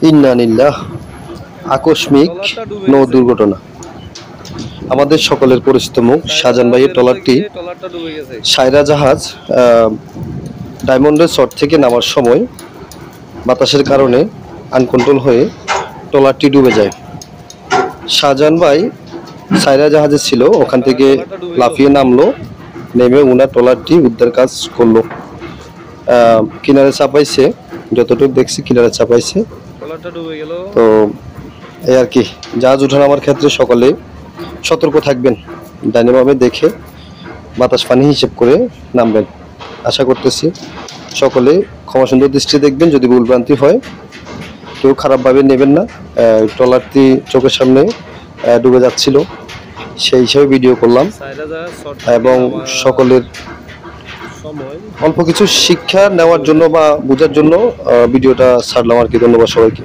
ইন্না লিল্লাহ। আকস্মিক নৌ দুর্ঘটনা। আমাদের সকলের পরিচিত মুখ শাহজাহান ভাইয়ের ট্রলারটি সায়রা জাহাজ ডায়মন্ডের চর থেকে নামার সময় বাতাসের কারণে আনকন্ট্রোল হয়ে ট্রলারটি ডুবে যায়। শাহজাহান ভাই সায়রা জাহাজে ছিল, ওখান থেকে লাফিয়ে নামলো, নেমে ওনার ট্রলারটি উদ্ধার কাজ করলো। কিনারে চাপাইছে, যতটুকু দেখছি কিনারে চাপাইছে। তো এই আর কি, জাহাজ ওঠানামার ক্ষেত্রে সকলে সতর্ক থাকবেন, ডাইনাভাবে দেখে বাতাস পানি হিসেব করে নামবেন। আশা করতেছি সকলে ক্ষমা সুন্দর দৃষ্টি দেখবেন, যদি ভুলভ্রান্তি হয় কেউ খারাপভাবে নেবেন না। ট্রলারটি চোখের সামনে ডুবে যাচ্ছিল, সেই হিসাবে ভিডিও করলাম এবং সকলের অল্প কিছু শিক্ষা নেওয়ার জন্য বা বোঝার জন্য ভিডিওটা ছাড়লাম আর কি। ধন্যবাদ সবাইকে।